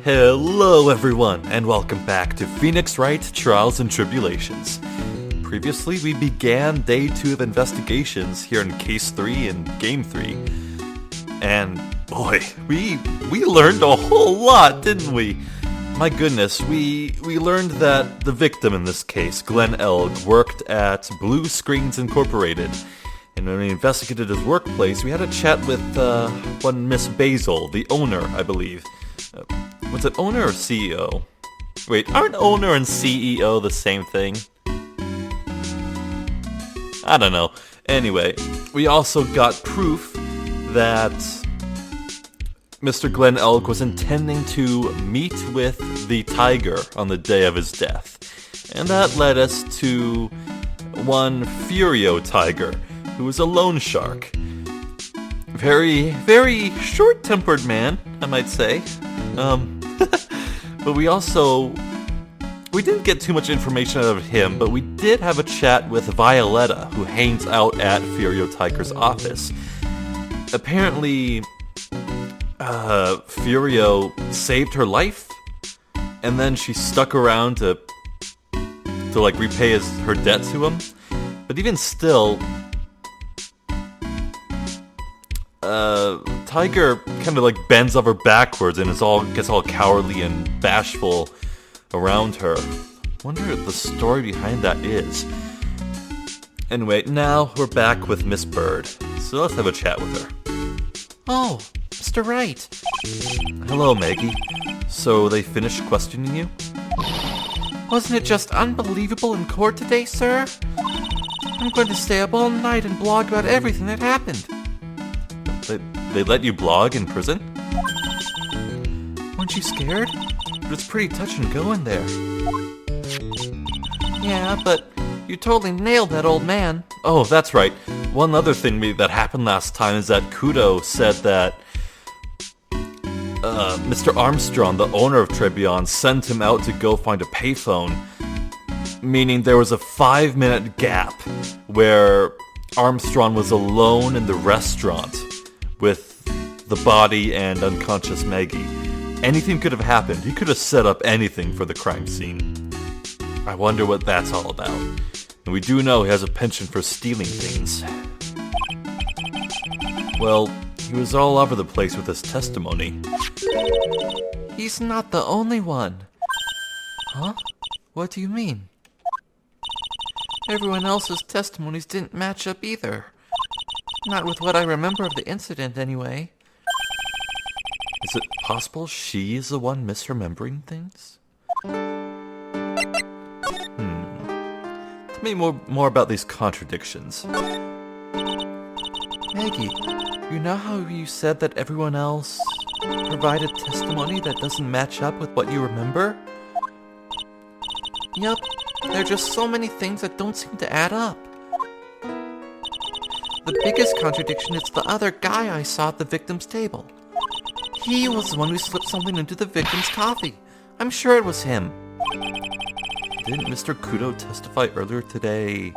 Hello everyone, and welcome back to Phoenix Wright Trials and Tribulations. Previously, we began Day 2 of investigations here in Case 3 and Game 3. And boy, we learned a whole lot, didn't we? My goodness, we learned that the victim in this case, Glenn Elg, worked at Blue Screens Incorporated. And when we investigated his workplace, we had a chat with one Miss Basil, the owner, I believe. Was it owner or CEO? Wait, aren't owner and CEO the same thing? I don't know. Anyway, we also got proof that Mr. Glenn Elk was intending to meet with the tiger on the day of his death. And that led us to one Furio tiger, who was a loan shark. Very, very short-tempered man, I might say. But we didn't get too much information out of him, but we did have a chat with Violetta, who hangs out at Furio Tiger's office. Apparently, Furio saved her life, and then she stuck around to repay her debt to him. But even still, Tiger kind of bends over backwards and gets all cowardly and bashful around her. Wonder what the story behind that is. Anyway, now we're back with Miss Bird, so let's have a chat with her. Oh, Mr. Wright. Hello, Maggie. So they finished questioning you? Wasn't it just unbelievable in court today, sir? I'm going to stay up all night and blog about everything that happened. They let you blog in prison? Weren't you scared? But it's pretty touch and go in there. Yeah, but you totally nailed that old man. Oh, that's right. One other thing that happened last time is that Kudo said that Mr. Armstrong, the owner of Trebion, sent him out to go find a payphone. Meaning there was a 5-minute gap where Armstrong was alone in the restaurant with the body and unconscious Maggie. Anything could have happened. He could have set up anything for the crime scene. I wonder what that's all about. And we do know he has a penchant for stealing things. Well, he was all over the place with his testimony. He's not the only one. Huh? What do you mean? Everyone else's testimonies didn't match up either. Not with what I remember of the incident, anyway. Is it possible she is the one misremembering things? Tell me more about these contradictions. Maggie, you know how you said that everyone else provided testimony that doesn't match up with what you remember? Yup, there are just so many things that don't seem to add up. The biggest contradiction is the other guy I saw at the victim's table. He was the one who slipped something into the victim's coffee. I'm sure it was him. Didn't Mr. Kudo testify earlier today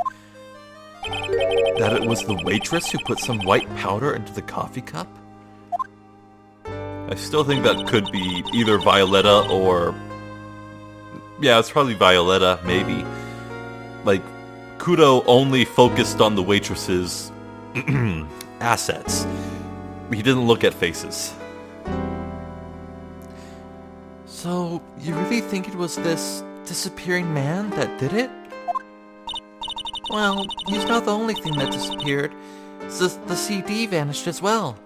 that it was the waitress who put some white powder into the coffee cup? I still think that could be either Violetta or... Yeah, it's probably Violetta, maybe. Kudo only focused on the waitress's assets. He didn't look at faces. So, you really think it was this disappearing man that did it? Well, he's not the only thing that disappeared. The CD vanished as well.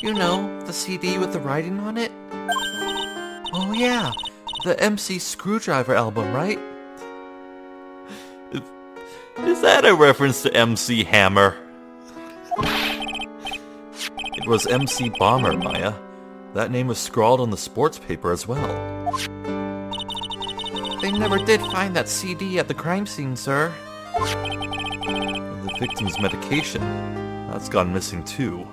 You know, the CD with the writing on it? Oh yeah, the MC Screwdriver album, right? Is that a reference to MC Hammer? It was MC Bomber, Maya. That name was scrawled on the sports paper as well. They never did find that CD at the crime scene, sir. And the victim's medication. That's gone missing too.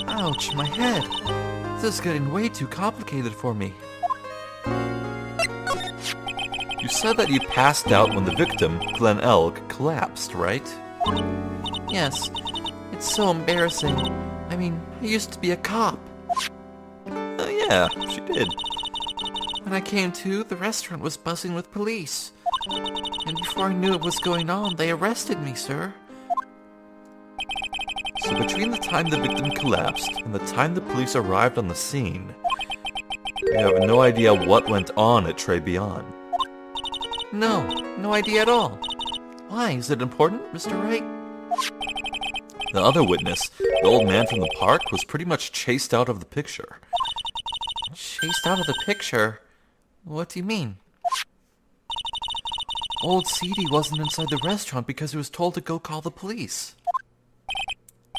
Ouch, my head. This is getting way too complicated for me. You said that you passed out when the victim, Glenn Elg, collapsed, right? Yes, it's so embarrassing. I mean, I used to be a cop. Oh yeah, she did. When I came to, the restaurant was buzzing with police. And before I knew what was going on, they arrested me, sir. So between the time the victim collapsed and the time the police arrived on the scene, you have no idea what went on at Tre Beyond. No idea at all. Why, is it important, Mr. Wright? The other witness, the old man from the park, was pretty much chased out of the picture. Chased out of the picture? What do you mean? Old CD wasn't inside the restaurant because he was told to go call the police.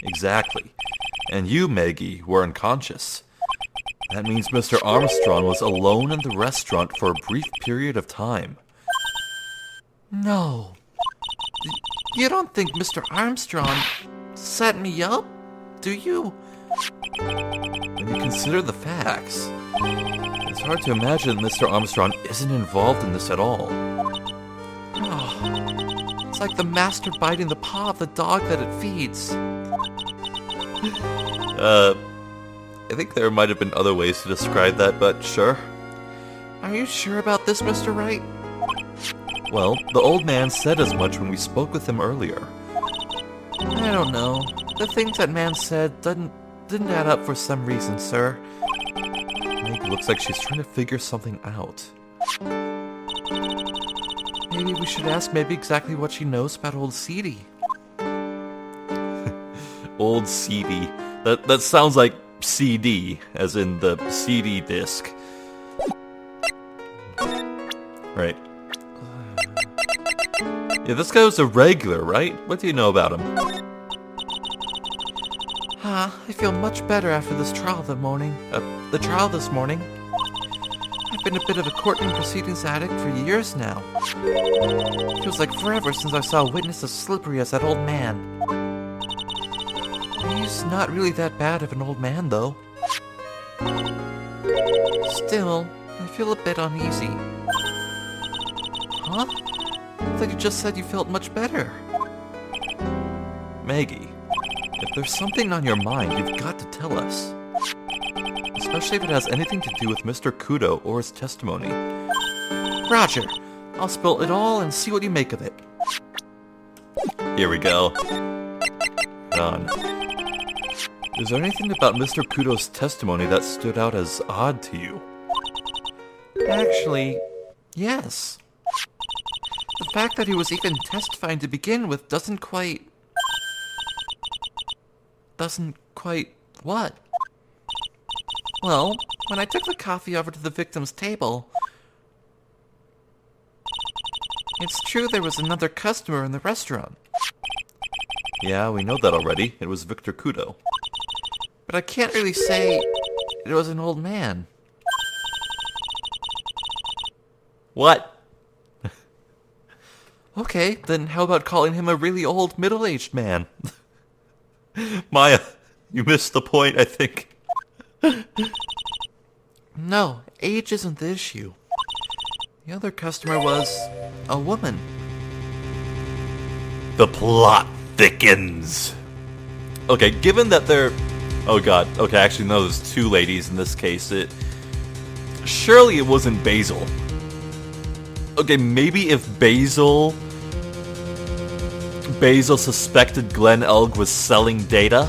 Exactly. And you, Maggie, were unconscious. That means Mr. Armstrong was alone in the restaurant for a brief period of time. No. You don't think Mr. Armstrong set me up, do you? When you consider the facts, it's hard to imagine Mr. Armstrong isn't involved in this at all. Oh, it's like the master biting the paw of the dog that it feeds. I think there might have been other ways to describe that, but sure. Are you sure about this, Mr. Wright? Well, the old man said as much when we spoke with him earlier. I don't know. The things that man said didn't add up for some reason, sir. Meg looks like she's trying to figure something out. Maybe we should ask maybe exactly what she knows about old CD. Old CD. That sounds like CD, as in the CD disc. Right. Yeah, this guy was a regular, right? What do you know about him? I feel much better after this trial this morning. I've been a bit of a courtroom proceedings addict for years now. Feels like forever since I saw a witness as slippery as that old man. He's not really that bad of an old man, though. Still, I feel a bit uneasy. Huh? I thought you just said you felt much better. Maggie, if there's something on your mind, you've got to tell us. Especially if it has anything to do with Mr. Kudo or his testimony. Roger. I'll spill it all and see what you make of it. Here we go. Done. Is there anything about Mr. Kudo's testimony that stood out as odd to you? Actually, yes. The fact that he was even testifying to begin with doesn't quite... what? Well, when I took the coffee over to the victim's table... It's true there was another customer in the restaurant. Yeah, we know that already. It was Victor Kudo. But I can't really say it was an old man. What? Okay, then how about calling him a really old, middle-aged man? Maya, you missed the point, I think. No, age isn't the issue. The other customer was a woman. The plot thickens. Okay, given that they're... Oh god, okay, actually no, there's two ladies in this case. Surely it wasn't Basil. Okay, maybe if Basil suspected Glenn Elg was selling data,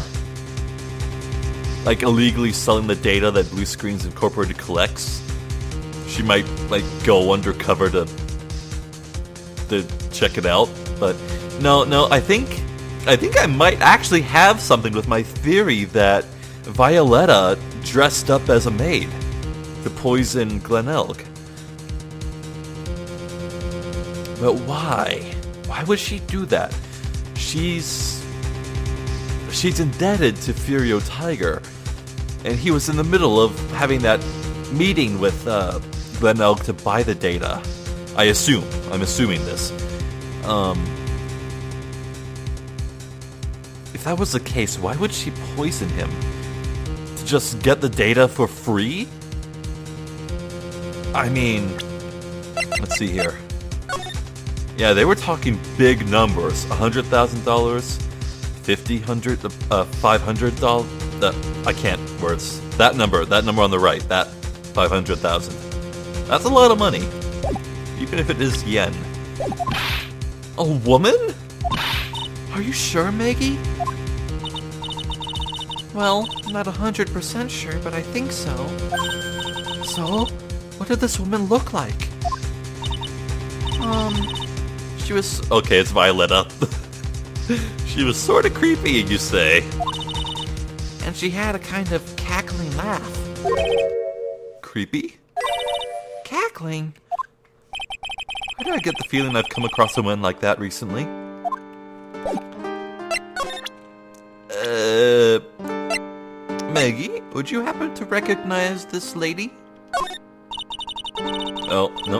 like illegally selling the data that Blue Screens Incorporated collects, she might like go undercover to check it out. But no, I think I might actually have something with my theory that Violetta dressed up as a maid to poison Glenn Elg. But why? Why would she do that? She's indebted to Furio Tiger, and he was in the middle of having that meeting with Glenn Elg to buy the data. I'm assuming this. If that was the case, why would she poison him? To just get the data for free? I mean, let's see here. Yeah, they were talking big numbers. $100,000, $500, I can't words. That number on the right, that 500,000. That's a lot of money, even if it is yen. A woman? Are you sure, Maggie? Well, I'm not 100% sure, but I think so. So, what did this woman look like? She was... Okay, it's Violetta. She was sort of creepy, you say. And she had a kind of cackling laugh. Creepy? Cackling? Why do I get the feeling I've come across a woman like that recently? Maggie, would you happen to recognize this lady? Oh, no.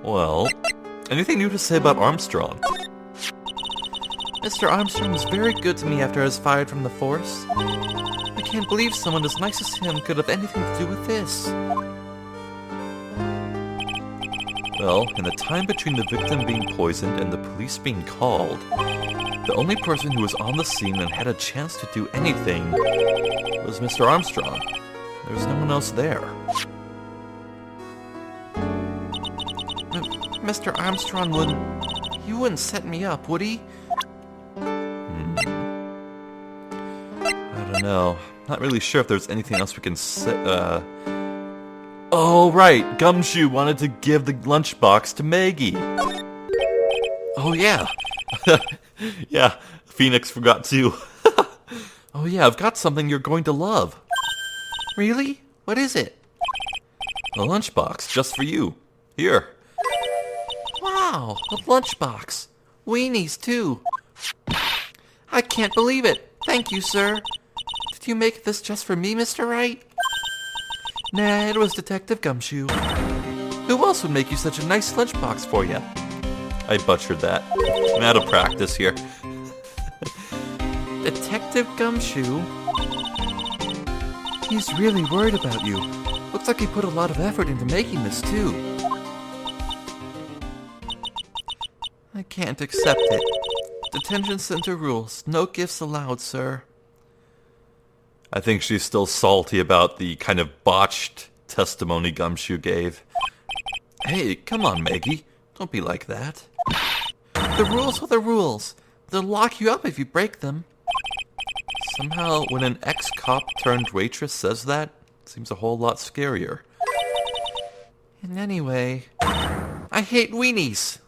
Well, anything new to say about Armstrong? Mr. Armstrong was very good to me after I was fired from the force. I can't believe someone as nice as him could have anything to do with this. Well, in the time between the victim being poisoned and the police being called, the only person who was on the scene and had a chance to do anything was Mr. Armstrong. There was no one else there. Mr. Armstrong wouldn't set me up, would he? I don't know. Not really sure if there's anything else we can say. Oh, right. Gumshoe wanted to give the lunchbox to Maggie. Oh, yeah. Yeah, Phoenix forgot too. Oh, yeah, I've got something you're going to love. Really? What is it? A lunchbox, just for you. Here. Wow, a lunchbox. Weenies, too. I can't believe it. Thank you, sir. Did you make this just for me, Mr. Wright? Nah, it was Detective Gumshoe. Who else would make you such a nice lunchbox for you? I butchered that. I'm out of practice here. Detective Gumshoe? He's really worried about you. Looks like he put a lot of effort into making this, too. I can't accept it. Detention center rules. No gifts allowed, sir. I think she's still salty about the kind of botched testimony Gumshoe gave. Hey, come on, Maggie. Don't be like that. The rules are the rules. They'll lock you up if you break them. Somehow, when an ex-cop turned waitress says that, it seems a whole lot scarier. And anyway, I hate weenies.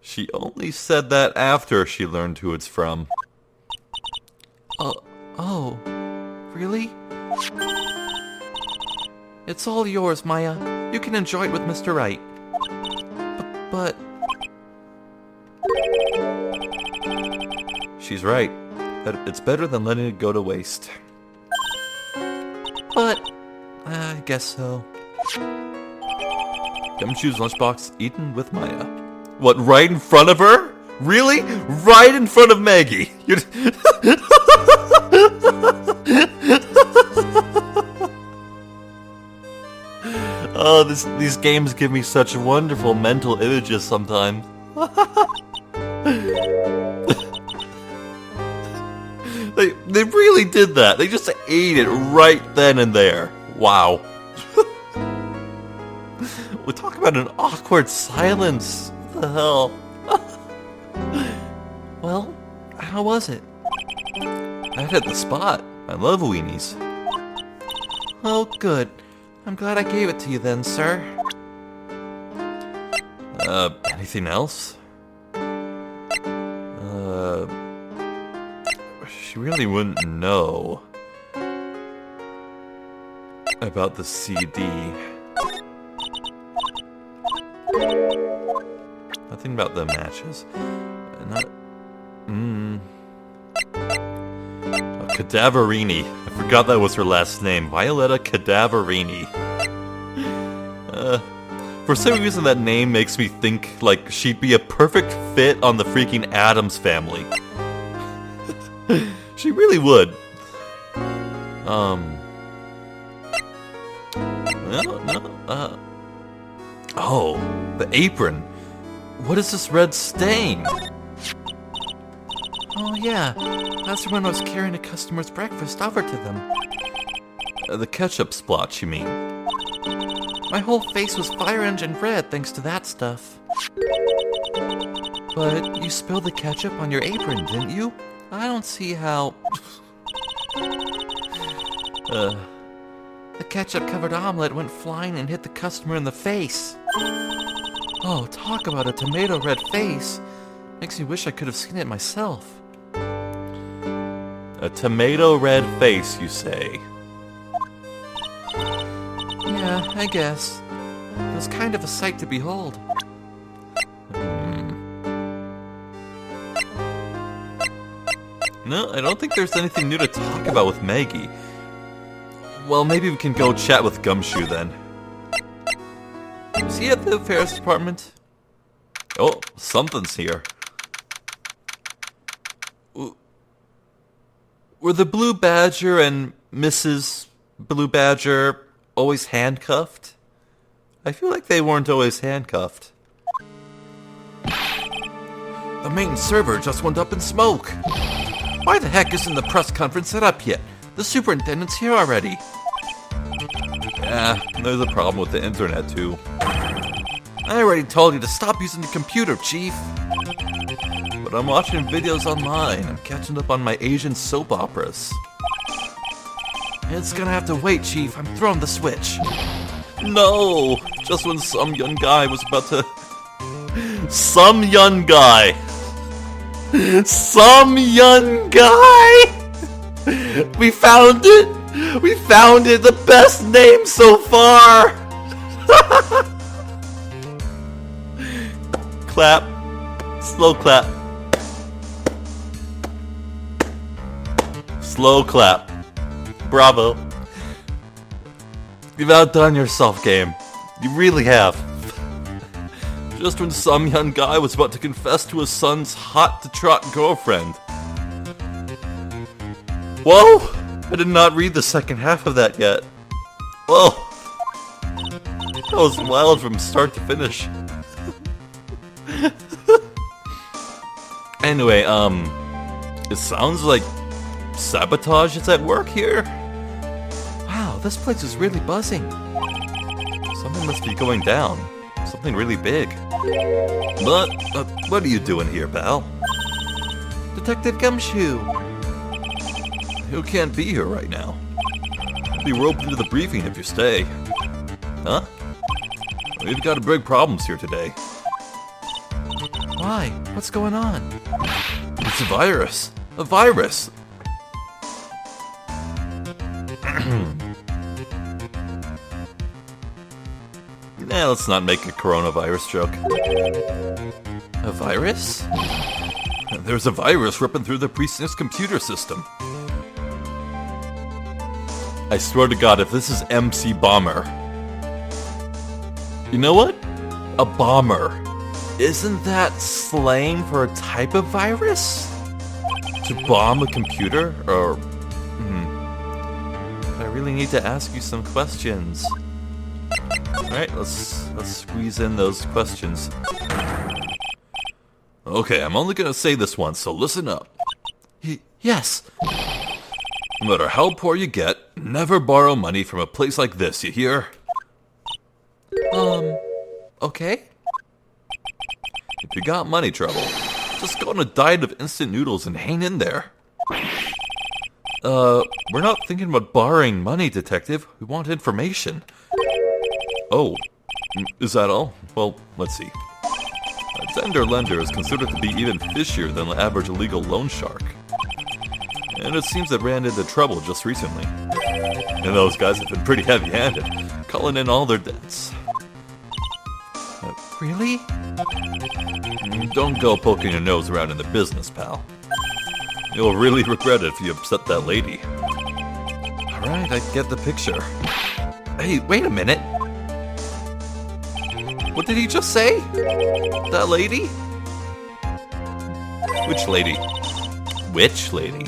She only said that after she learned who it's from. Oh, really? It's all yours, Maya. You can enjoy it with Mr. Wright. But... She's right. It's better than letting it go to waste. But... I guess so. Gumshoe's lunchbox eaten with Maya. What, right in front of her? Really? Right in front of Maggie? Oh, these games give me such wonderful mental images sometimes. They really did that. They just ate it right then and there. Wow. We talk about an awkward silence. What the hell? Well, how was it? I hit the spot. I love weenies. Oh, good. I'm glad I gave it to you then, sir. Anything else? She really wouldn't know about the CD. Nothing about the matches. Cadaverini. I forgot that was her last name. Violetta Cadaverini. For some reason that name makes me think like she'd be a perfect fit on the freaking Addams Family. She really would. No. Oh, the apron. What is this red stain? Oh yeah, that's when I was carrying a customer's breakfast over to them. The ketchup splotch, you mean? My whole face was fire engine red thanks to that stuff. But you spilled the ketchup on your apron, didn't you? I don't see how... The ketchup-covered omelet went flying and hit the customer in the face. Oh, talk about a tomato red face. Makes me wish I could have seen it myself. A tomato red face, you say? Yeah, I guess. It was kind of a sight to behold. No, I don't think there's anything new to talk about with Maggie. Well, maybe we can go chat with Gumshoe then. Is he at the affairs department? Oh, something's here. Were the Blue Badger and Mrs. Blue Badger always handcuffed? I feel like they weren't always handcuffed. The main server just went up in smoke. Why the heck isn't the press conference set up yet? The superintendent's here already. Yeah, there's a problem with the internet too. I already told you to stop using the computer, Chief. But I'm watching videos online. I'm catching up on my Asian soap operas. It's gonna have to wait, Chief. I'm throwing the switch. No! Just when some young guy was about to... Some young guy! Some young guy! We found it! We found it! The best name so far! Clap. Slow clap. Slow clap. Bravo. You've outdone yourself, game. You really have. Just when some young guy was about to confess to his son's hot-to-trot girlfriend. Whoa! I did not read the second half of that yet. Whoa! That was wild from start to finish. Anyway, it sounds like sabotage is at work here. Wow, this place is really buzzing. Something must be going down. Something really big. But, what are you doing here, pal? Detective Gumshoe. You can't be here right now. You'll be roped into the briefing if you stay. Huh? We've got big problems here today. Why? What's going on? It's a virus. A virus. Nah, let's not make a coronavirus joke. A virus? There's a virus ripping through the precinct's computer system. I swear to God, if this is MC Bomber... You know what? A bomber. Isn't that slang for a type of virus? To bomb a computer? Or... I really need to ask you some questions. Alright, let's squeeze in those questions. Okay, I'm only gonna say this once, so listen up. Yes. No matter how poor you get, never borrow money from a place like this, you hear? Okay. If you got money trouble, just go on a diet of instant noodles and hang in there. We're not thinking about borrowing money, Detective. We want information. Oh, is that all? Well, let's see. A tender lender is considered to be even fishier than the average illegal loan shark. And it seems that ran into trouble just recently. And those guys have been pretty heavy-handed, calling in all their debts. Really? Don't go poking your nose around in the business, pal. You'll really regret it if you upset that lady. Alright, I get the picture. Hey, wait a minute. What did he just say? That lady? Which lady? Which lady?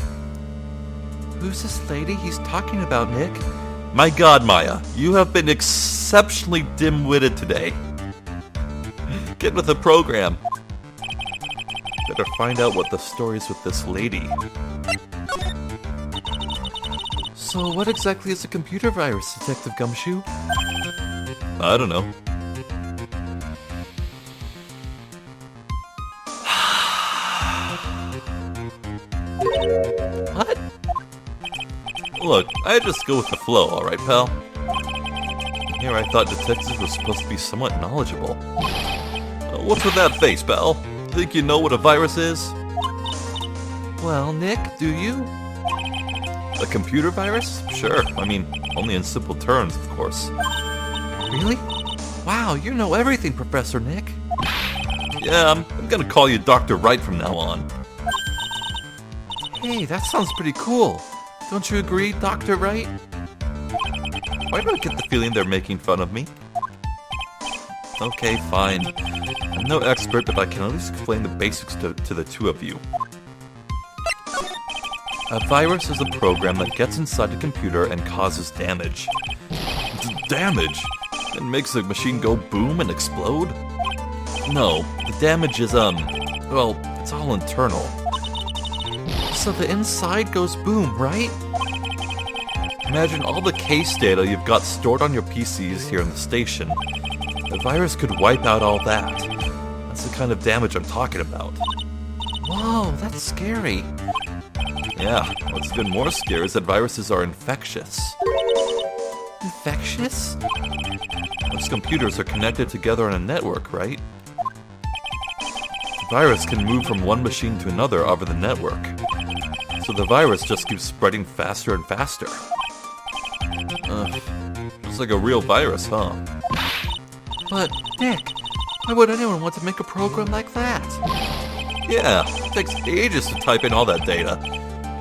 Who's this lady he's talking about, Nick? My god, Maya, you have been exceptionally dim-witted today. Get with the program. Better find out what the story is with this lady. So what exactly is a computer virus, Detective Gumshoe? I don't know. What? Look, I just go with the flow, alright, pal? Here I thought detectives were supposed to be somewhat knowledgeable. What's with that face, pal? Think you know what a virus is? Well, Nick, do you? A computer virus? Sure. I mean, only in simple terms, of course. Really? Wow, you know everything, Professor Nick. Yeah, I'm gonna call you Dr. Wright from now on. Hey, that sounds pretty cool. Don't you agree, Dr. Wright? Why do I get the feeling they're making fun of me? Okay, fine. I'm no expert, but I can at least explain the basics to the two of you. A virus is a program that gets inside a computer and causes damage. Damage? It makes the machine go boom and explode? No, the damage is, well, it's all internal. So the inside goes boom, right? Imagine all the case data you've got stored on your PCs here in the station. The virus could wipe out all that. That's the kind of damage I'm talking about. Whoa, that's scary. Yeah, what's even more scary is that viruses are infectious. Infectious? Most computers are connected together on a network, right? The virus can move from one machine to another over the network. So the virus just keeps spreading faster and faster. It's like a real virus, huh? But, Nick, why would anyone want to make a program like that? Yeah, it takes ages to type in all that data.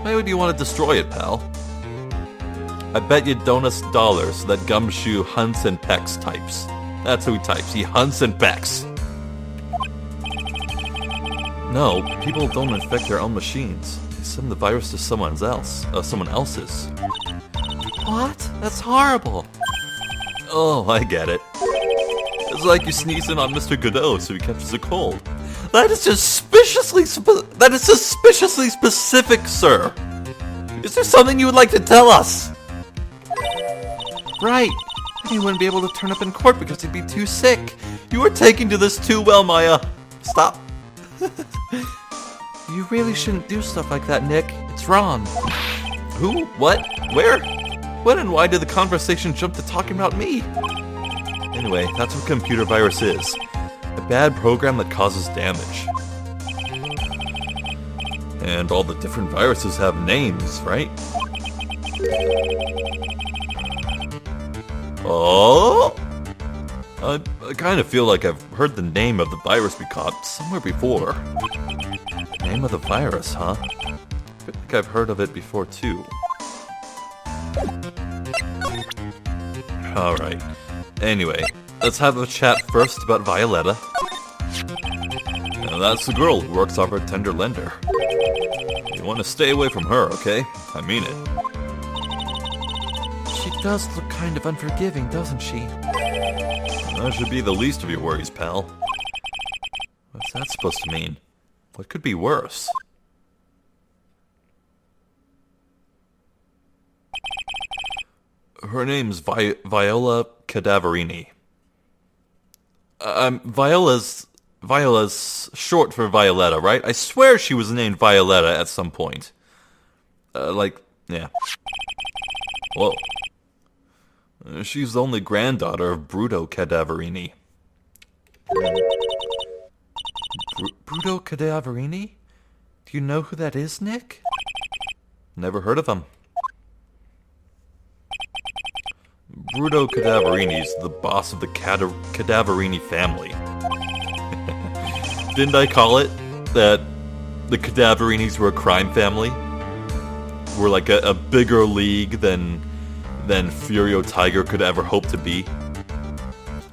Why would you want to destroy it, pal? I bet you donuts dollars that Gumshoe hunts and pecks types. That's who he types. He hunts and pecks. No, people don't infect their own machines. They send the virus to someone else's. What? That's horrible. Oh, I get it. It's like you sneeze in on Mr. Godot so he catches a cold. That is suspiciously specific, sir. Is there something you would like to tell us? Right. He wouldn't be able to turn up in court because he'd be too sick. You are taking to this too well, Maya. Stop. You really shouldn't do stuff like that, Nick. It's wrong. Who? What? Where? When and why did the conversation jump to talking about me? Anyway, that's what computer virus is. A bad program that causes damage. And all the different viruses have names, right? Oh! I kind of feel like I've heard the name of the virus we caught somewhere before. Name of the virus, huh? I feel like I've heard of it before, too. Alright. Anyway, let's have a chat first about Violetta. Now that's the girl who works off our tender lender. You want to stay away from her, okay? I mean it. She does look kind of unforgiving, doesn't she? That should be the least of your worries, pal. What's that supposed to mean? What could be worse? Her name's Viola Cadaverini. Viola's short for Violetta, right? I swear she was named Violetta at some point. Yeah. Whoa. She's the only granddaughter of Bruto Cadaverini. Bruto Cadaverini? Do you know who that is, Nick? Never heard of him. Bruto Cadaverini's the boss of the Cadaverini family. Didn't I call it that the Cadaverinis were a crime family? Were like a bigger league than Furio Tiger could ever hope to be?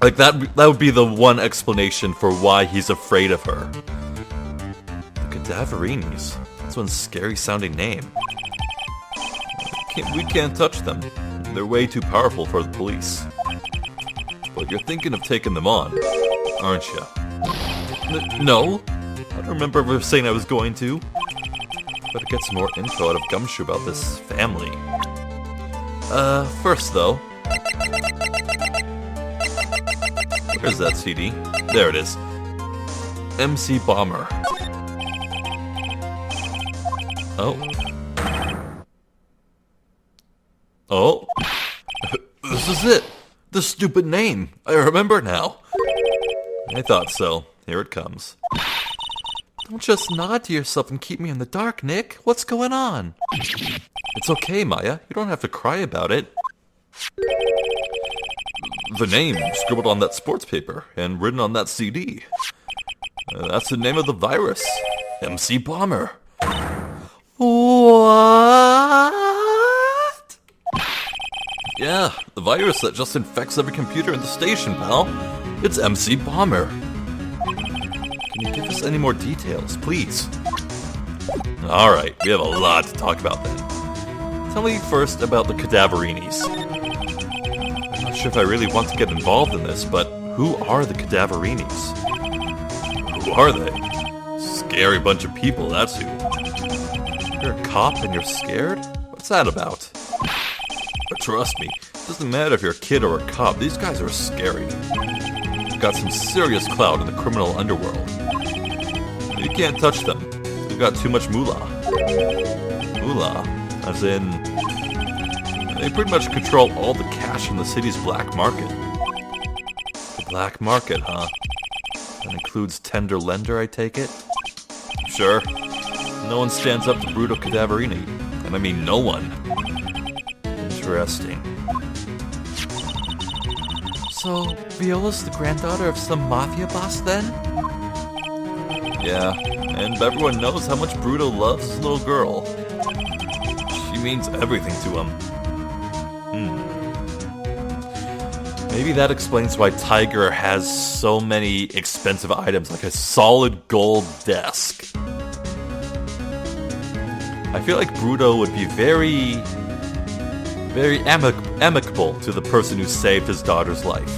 Like that would be the one explanation for why he's afraid of her. The Cadaverinis? That's one scary sounding name. We can't touch them. They're way too powerful for the police. But you're thinking of taking them on, aren't you? No. I don't remember ever saying I was going to. Better get some more info out of Gumshoe about this family. First though... Where's that CD? There it is. MC Bomber. Oh. Oh? This is it! The stupid name! I remember now! I thought so. Here it comes. Don't just nod to yourself and keep me in the dark, Nick. What's going on? It's okay, Maya. You don't have to cry about it. The name scribbled on that sports paper and written on that CD. That's the name of the virus. MC Bomber. What? Yeah, the virus that just infects every computer in the station, pal. It's MC Bomber. Can you give us any more details, please? Alright, we have a lot to talk about then. Tell me first about the Cadaverinis. I'm not sure if I really want to get involved in this, but who are the Cadaverinis? Who are they? Scary bunch of people, that's who. You're a cop and you're scared? What's that about? But trust me, it doesn't matter if you're a kid or a cop, these guys are scary. They've got some serious clout in the criminal underworld. You can't touch them. They've got too much moolah. Moolah? As in... They pretty much control all the cash in the city's black market. The black market, huh? That includes tender lender, I take it? Sure. No one stands up to Bruto Cadaverini. And I mean no one. Interesting. So, Viola's the granddaughter of some mafia boss then? Yeah, and everyone knows how much Bruto loves his little girl. She means everything to him. Maybe that explains why Tiger has so many expensive items, like a solid gold desk. I feel like Bruto would be very amicable to the person who saved his daughter's life.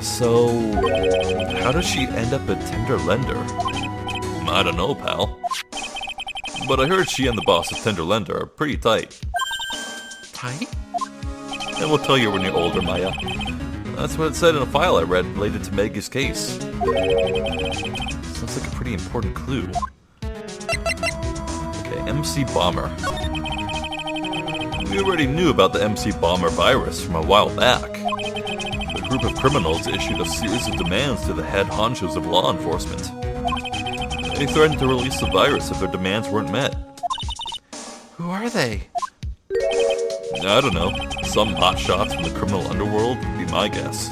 So, how does she end up a tender lender? I don't know, pal. But I heard she and the boss of Tender Lender are pretty tight. Tight? And we'll tell you when you're older, Maya. That's what it said in a file I read related to Maggie's case. Sounds like a pretty important clue. Okay, MC Bomber. We already knew about the MC Bomber virus from a while back. A group of criminals issued a series of demands to the head honchos of law enforcement. They threatened to release the virus if their demands weren't met. Who are they? I don't know. Some hotshots from the criminal underworld would be my guess.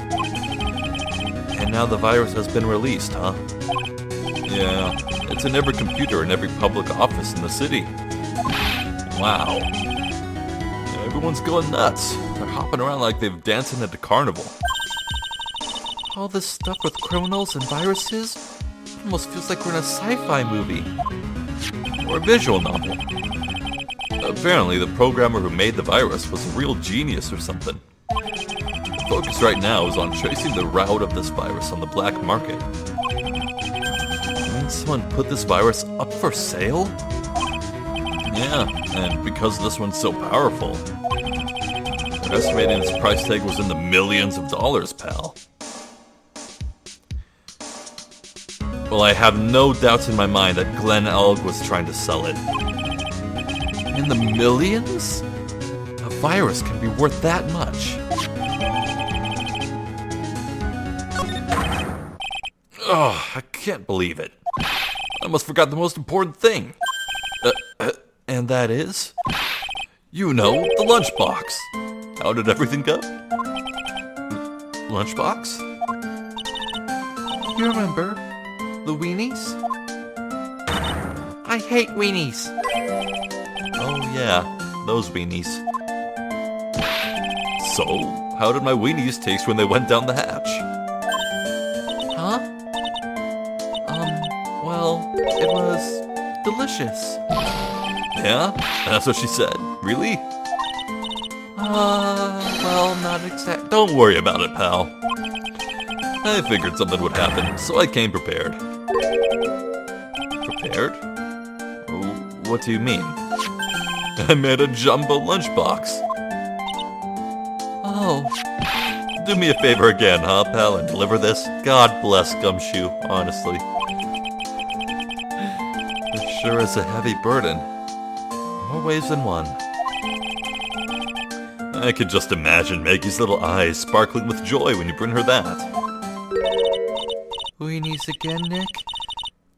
And now the virus has been released, huh? Yeah, it's in every computer in every public office in the city. Wow. Everyone's going nuts. They're hopping around like they're dancing at the carnival. All this stuff with criminals and viruses? It almost feels like we're in a sci-fi movie. Or a visual novel. Apparently, the programmer who made the virus was a real genius or something. The focus right now is on tracing the route of this virus on the black market. Didn't someone put this virus up for sale? Yeah, and because this one's so powerful, they're estimating its price tag was in the millions of dollars, pal. Well, I have no doubts in my mind that Glenn Elg was trying to sell it. In the millions? A virus can be worth that much. Oh, I can't believe it. I almost forgot the most important thing. And that is? You know, the lunchbox. How did everything go? Lunchbox? You remember? The weenies? I hate weenies. Oh yeah, those weenies. So, how did my weenies taste when they went down the hatch? Huh? Well, it was delicious. Yeah? That's what she said. Really? Well, not exact. Don't worry about it, pal. I figured something would happen, so I came prepared. Prepared? What do you mean? I made a jumbo lunchbox. Oh, Do me a favor again, huh, pal, and deliver this? God bless Gumshoe, honestly. It sure is a heavy burden. More ways than one. I could just imagine Maggie's little eyes sparkling with joy when you bring her that. weenies again, Nick?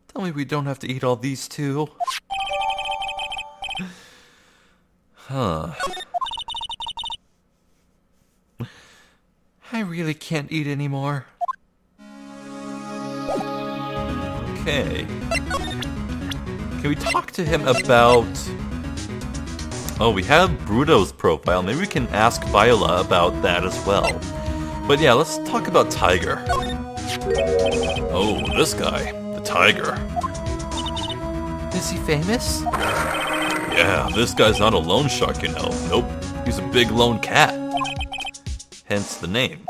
Tell me we don't have to eat all these too. Huh. I really can't eat anymore. Okay. Can we talk to him about... Oh, we have Bruto's profile. Maybe we can ask Viola about that as well. But yeah, let's talk about Tiger. Oh, this guy. The Tiger. Is he famous? Yeah, this guy's not a loan shark, you know. Nope. He's a big lone cat. Hence the name.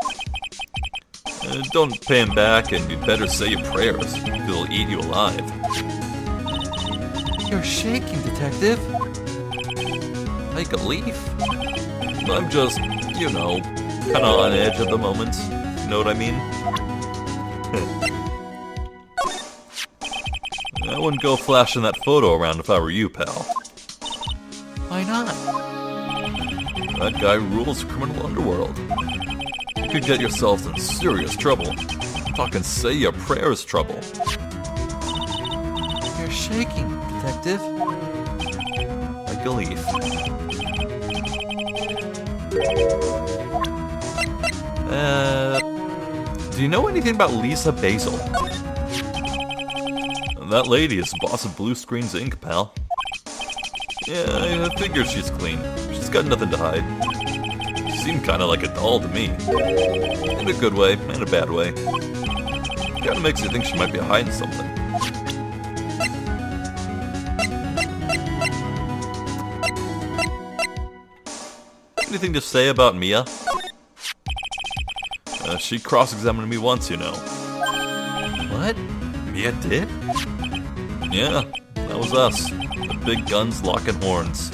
Don't pay him back, and you'd better say your prayers. He'll eat you alive. You're shaking, Detective. Like a leaf. I'm just, you know, kind of on edge at the moment. You know what I mean? I wouldn't go flashing that photo around if I were you, pal. Why not? That guy rules the criminal underworld. You could get yourselves in serious trouble. I'm talking say your prayers trouble. You're shaking, Detective. Like a leaf. Do you know anything about Lisa Basil? That lady is the boss of Blue Screens Inc., pal. Yeah, I figured she's clean. She's got nothing to hide. She seemed kinda like a doll to me. In a good way, and a bad way. Kinda makes you think she might be hiding something. Anything to say about Mia? She cross-examined me once, you know. What? Mia did? Yeah, that was us. The big guns locking horns.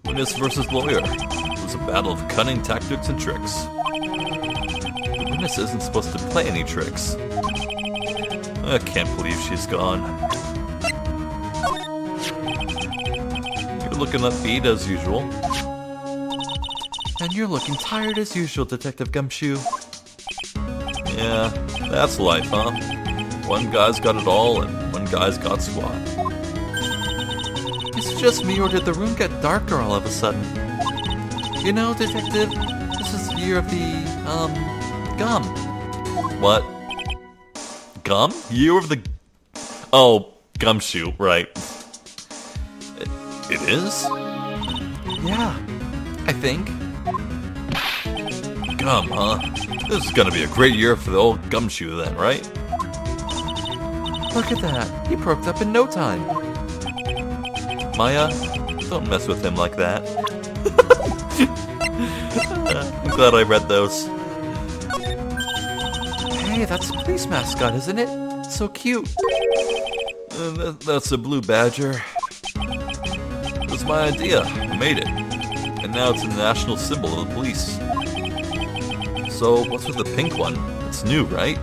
Witness versus lawyer. It was a battle of cunning tactics and tricks. The witness isn't supposed to play any tricks. I can't believe she's gone. You're looking upbeat as usual. And you're looking tired as usual, Detective Gumshoe. Yeah, that's life, huh? One guy's got it all, and one guy's got squat. Is it just me, or did the room get darker all of a sudden? You know, Detective, this is the year of the, gum. What? Gum? Year of the... Oh, Gumshoe, right. It is? Yeah, I think. Gum, huh? This is gonna be a great year for the old Gumshoe then, right? Look at that. He perked up in no time. Maya, don't mess with him like that. I'm glad I read those. Hey, that's a police mascot, isn't it? So cute. That's a blue badger. It was my idea. I made it. And now it's a national symbol of the police. So, what's with the pink one? It's new, right?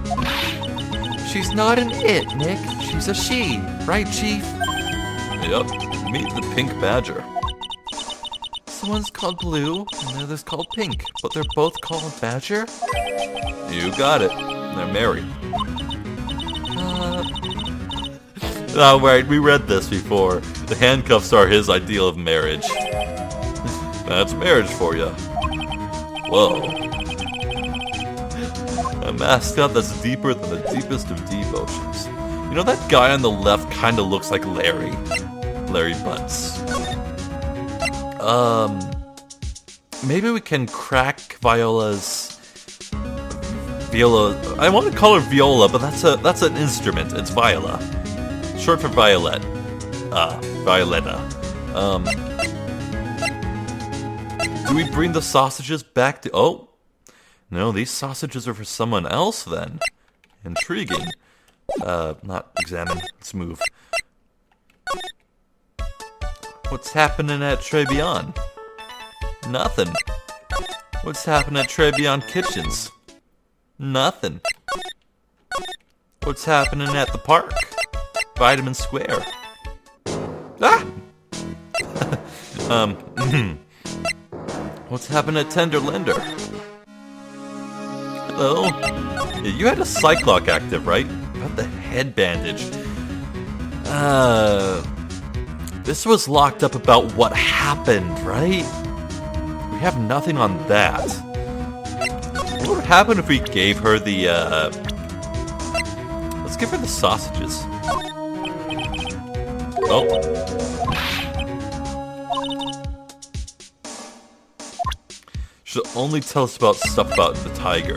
She's not an it, Nick. She's a she. Right, Chief? Yep. Meet the pink badger. So one's called Blue, and the other's called Pink, but they're both called Badger? You got it. They're married. Oh, right, we read this before. The handcuffs are his ideal of marriage. That's marriage for you. Whoa. A mascot that's deeper than the deepest of deep oceans. You know, that guy on the left kind of looks like Larry. Larry Butts. Maybe we can crack Viola's... Viola... I want to call her Viola, but that's an instrument. It's Viola. Short for Violet. Violetta. Do we bring the sausages back to... Oh! No, these sausages are for someone else then. Intriguing. Not examine. Let's move. What's happening at Trebion? Nothing. What's happening at Trebion Kitchens? Nothing. What's happening at the park? Vitamin Square. Ah! What's happening at Tender Lender? Hello? Yeah, you had a Cyclock active, right? About the head bandage. This was locked up about what happened, right? We have nothing on that. What would happen if we gave her the, Let's give her the sausages. Oh. She'll only tell us about stuff about the tiger.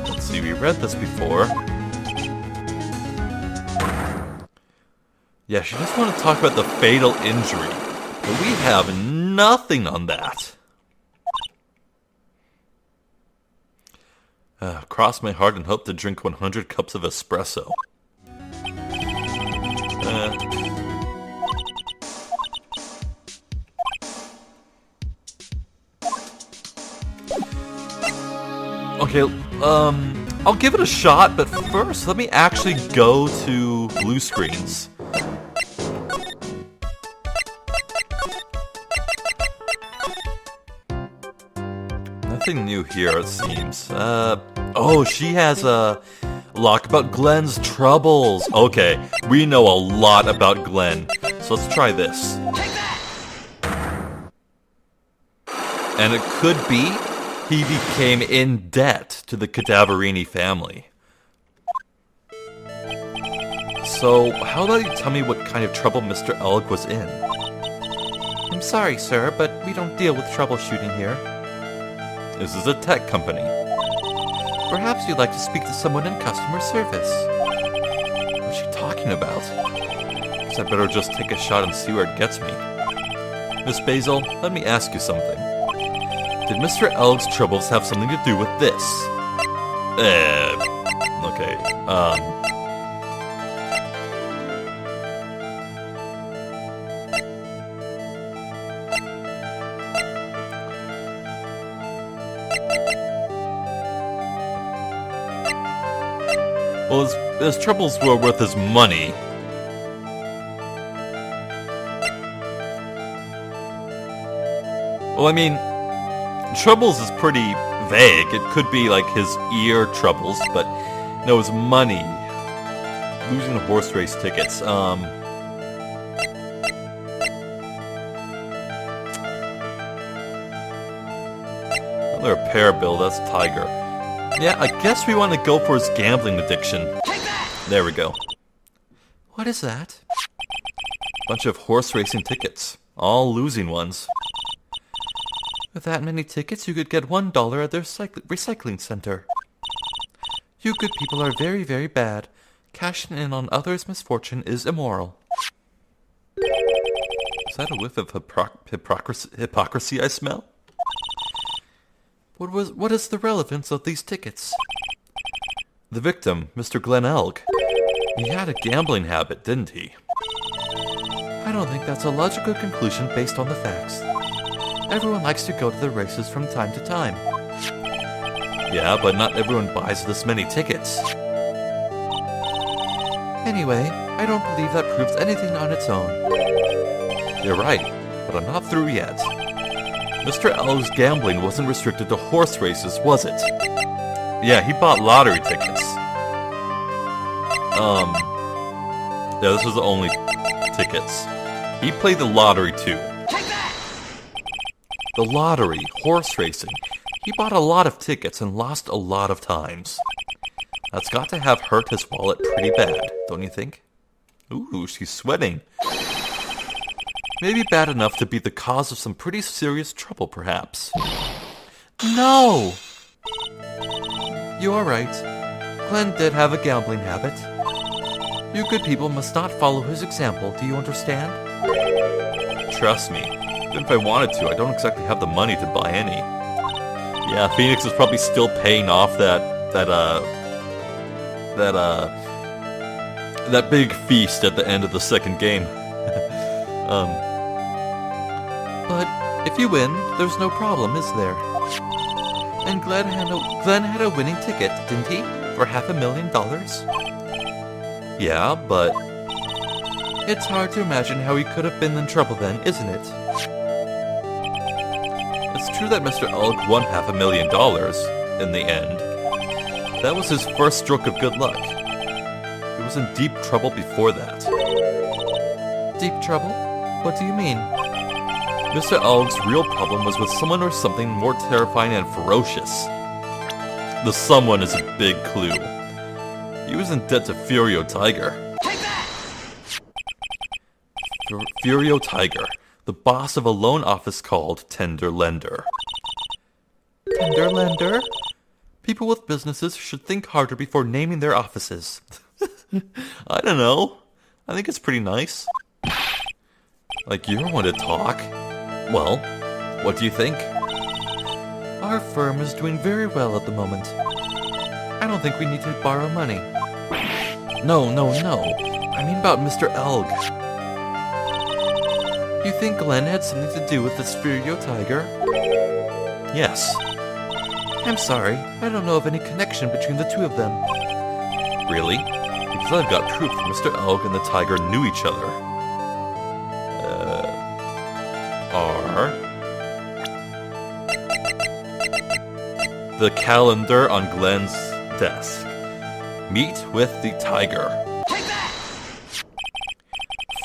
Let's see, we read this before. Yeah, she just want to talk about the fatal injury. But we have nothing on that. Cross my heart and hope to drink 100 cups of espresso. Okay, I'll give it a shot, but first, let me actually go to blue screens. Nothing new here, it seems. Oh, she has a lock about Glenn's troubles. Okay, we know a lot about Glenn, so let's try this. And it could be he became in debt to the Cadaverini family. So, how about you tell me what kind of trouble Mr. Elg was in? I'm sorry, sir, but we don't deal with troubleshooting here. This is a tech company. Perhaps you'd like to speak to someone in customer service. What's she talking about? Guess I better just take a shot and see where it gets me. Miss Basil, let me ask you something. Did Mr. Elg's troubles have something to do with this? Okay, Well, his troubles were worth his money. Well, I mean, troubles is pretty vague. It could be like his ear troubles, but no, his money. Losing the horse race tickets. Another repair bill, that's Tiger. Yeah, I guess we want to go for his gambling addiction. There we go. What is that? Bunch of horse racing tickets. All losing ones. With that many tickets, you could get $1 at their recycling center. You good people are very, very bad. Cashing in on others' misfortune is immoral. Is that a whiff of hypocrisy I smell? What is the relevance of these tickets? The victim, Mr. Glenn Elg. He had a gambling habit, didn't he? I don't think that's a logical conclusion based on the facts. Everyone likes to go to the races from time to time. Yeah, but not everyone buys this many tickets. Anyway, I don't believe that proves anything on its own. You're right, but I'm not through yet. Mr. Elg's gambling wasn't restricted to horse races, was it? Yeah, he bought lottery tickets. Yeah, this was the only tickets. He played the lottery too. The lottery, horse racing. He bought a lot of tickets and lost a lot of times. That's got to have hurt his wallet pretty bad, don't you think? Ooh, she's sweating. Maybe bad enough to be the cause of some pretty serious trouble, perhaps. No! You are right. Glenn did have a gambling habit. You good people must not follow his example, do you understand? Trust me, even if I wanted to, I don't exactly have the money to buy any. Yeah, Phoenix is probably still paying off that big feast at the end of the second game. But if you win, there's no problem, is there? And Glenn had a winning ticket, didn't he? For $500,000? Yeah, but... It's hard to imagine how he could have been in trouble then, isn't it? It's true that Mr. Elg won $500,000 in the end. That was his first stroke of good luck. He was in deep trouble before that. Deep trouble? What do you mean? Mr. Elg's real problem was with someone or something more terrifying and ferocious. The someone is a big clue. He was in debt to Furio Tiger. Take that! Furio Tiger, the boss of a loan office called Tender Lender. Tender Lender? People with businesses should think harder before naming their offices. I don't know. I think it's pretty nice. Like, you're one to talk. Well, what do you think? Our firm is doing very well at the moment. I don't think we need to borrow money. No. I mean about Mr. Elg. You think Glenn had something to do with this Furio Tiger? Yes. I'm sorry, I don't know of any connection between the two of them. Really? Because I've got proof that Mr. Elg and the tiger knew each other. The calendar on Glenn's desk. Meet with the tiger. Take that!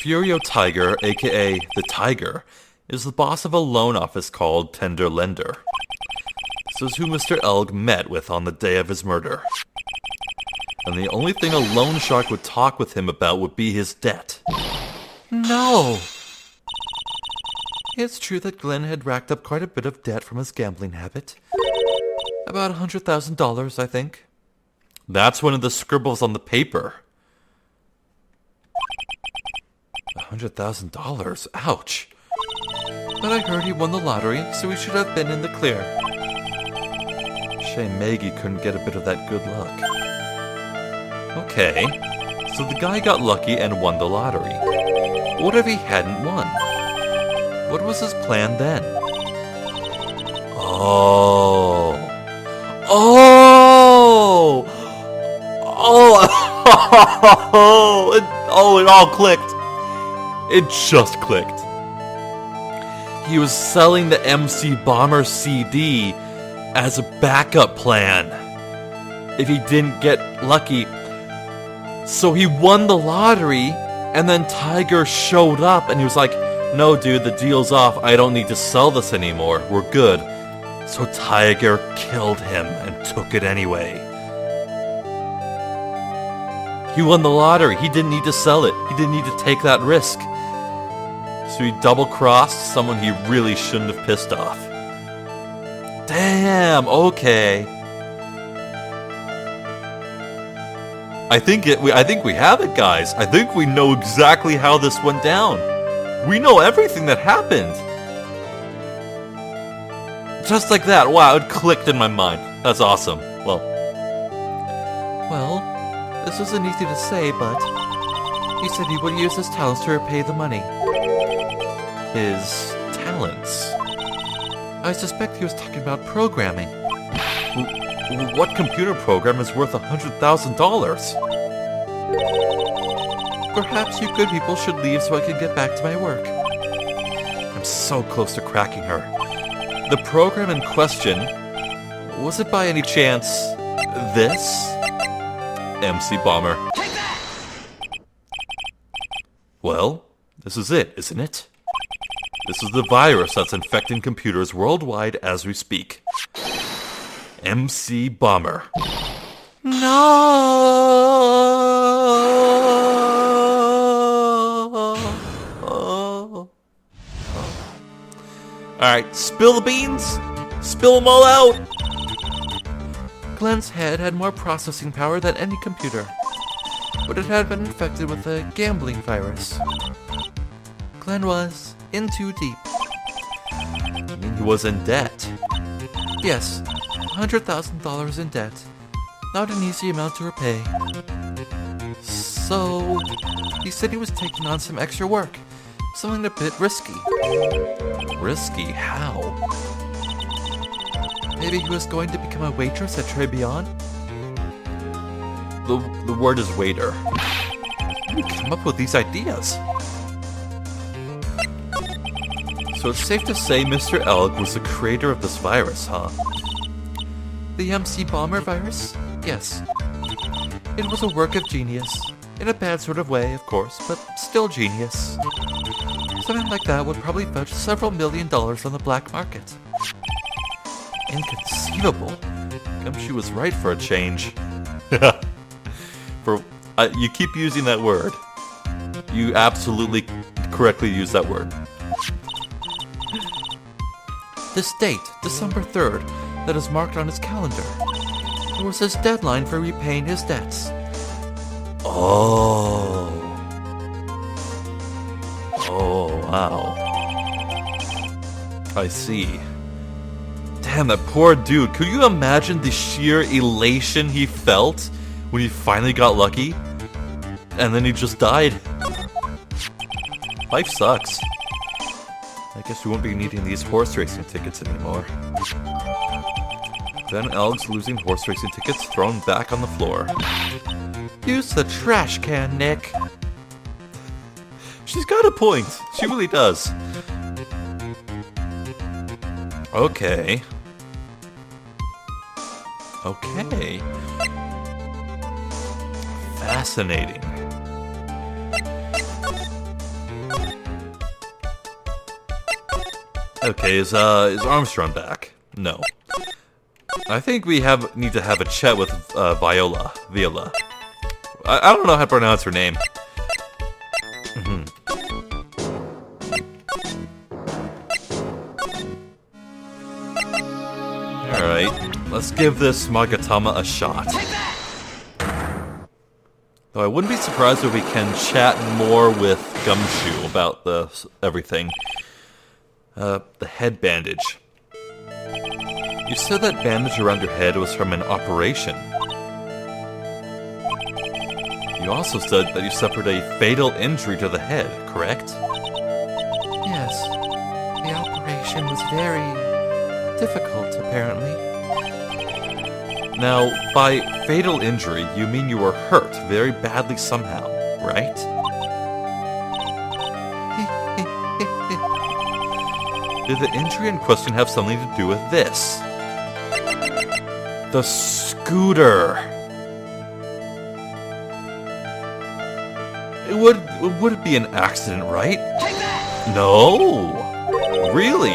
Furio Tiger, aka the Tiger, is the boss of a loan office called Tender Lender. This is who Mr. Elg met with on the day of his murder. And the only thing a loan shark would talk with him about would be his debt. No! It's true that Glenn had racked up quite a bit of debt from his gambling habit. About $100,000, I think. That's one of the scribbles on the paper. $100,000? Ouch. But I heard he won the lottery, so he should have been in the clear. Shame Maggie couldn't get a bit of that good luck. Okay, so the guy got lucky and won the lottery. What if he hadn't won? What was his plan then? It all clicked. It just clicked. He was selling the MC Bomber CD as a backup plan if he didn't get lucky. So he won the lottery, and then Tiger showed up and he was like, "No, dude, the deal's off. I don't need to sell this anymore. We're good." So Tiger killed him and took it anyway. He won the lottery. He didn't need to sell it. He didn't need to take that risk. So he double-crossed someone he really shouldn't have pissed off. Damn, okay. I think we have it, guys. I think we know exactly how this went down. We know everything that happened. Just like that. Wow, it clicked in my mind. That's awesome. Well, this isn't easy to say, but he said he would use his talents to repay the money. His talents? I suspect he was talking about programming. What computer program is worth $100,000? Perhaps you good people should leave so I can get back to my work. I'm so close to cracking her. The program in question, was it by any chance this? MC Bomber. Take that! Well, this is it, isn't it? This is the virus that's infecting computers worldwide as we speak. MC Bomber. No! Alright, spill the beans. Spill them all out. Glenn's head had more processing power than any computer, but it had been infected with a gambling virus. Glenn was in too deep. You mean he was in debt? Yes, $100,000 in debt. Not an easy amount to repay. So, he said he was taking on some extra work. Something a bit risky. Risky? How? Maybe he was going to become a waitress at Trebion? The word is waiter. How do you come up with these ideas? So it's safe to say Mr. Elg was the creator of this virus, huh? The MC Bomber virus? Yes. It was a work of genius. In a bad sort of way, of course, but still genius. Something like that would probably fetch several $1 million on the black market. Inconceivable. Gumshoe was right for a change. You keep using that word. You absolutely correctly use that word. This date, December 3rd, that is marked on his calendar. It was his deadline for repaying his debts. Oh, wow. I see. Damn, that poor dude. Could you imagine the sheer elation he felt when he finally got lucky? And then he just died. Life sucks. I guess we won't be needing these horse racing tickets anymore. Then Elg's losing horse racing tickets thrown back on the floor. Use the trash can, Nick. She's got a point. She really does. Okay. Fascinating. Okay, is Armstrong back? No. I think we need to have a chat with Viola. I don't know how to pronounce her name. Alright, let's give this Magatama a shot. Though I wouldn't be surprised if we can chat more with Gumshoe about everything. The head bandage. You said that bandage around your head was from an operation. You also said that you suffered a fatal injury to the head, correct? Yes. The operation was very difficult, apparently. Now, by fatal injury, you mean you were hurt very badly somehow, right? Did the injury in question have something to do with this? The scooter. Would it be an accident, right? No. Really?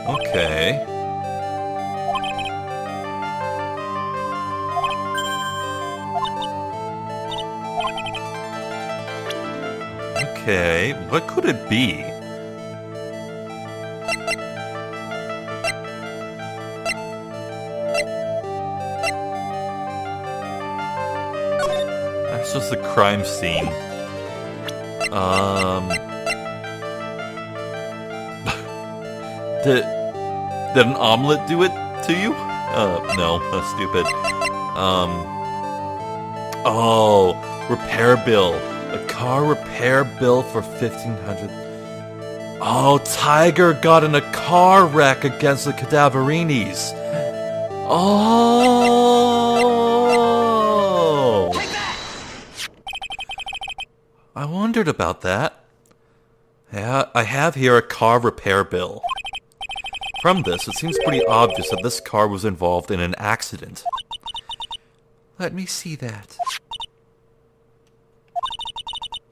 Okay. Okay, what could it be? That's just a crime scene. Did an omelet do it to you? No, that's stupid. Oh, repair bill. A car repair bill for $1,500. Oh, Tiger got in a car wreck against the Cadaverinis. Oh! I wondered about that. Yeah, I have here a car repair bill. From this, it seems pretty obvious that this car was involved in an accident. Let me see that.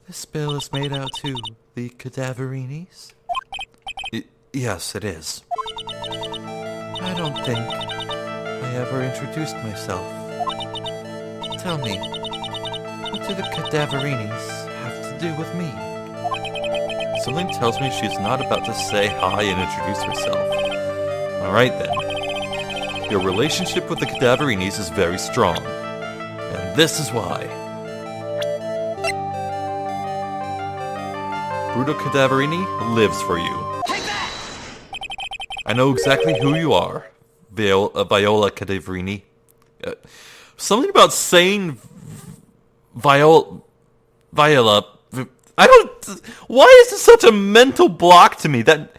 This bill is made out to the Cadaverinis? Yes, it is. I don't think I ever introduced myself. Tell me, what do the Cadaverinis have to do with me? something tells me she's not about to say hi and introduce herself. Alright then. Your relationship with the Cadaverinis is very strong. And this is why. Bruto Cadaverini lives for you. I know exactly who you are, Viola Cadaverini. Something about saying Viola... I don't... Why is this such a mental block to me that...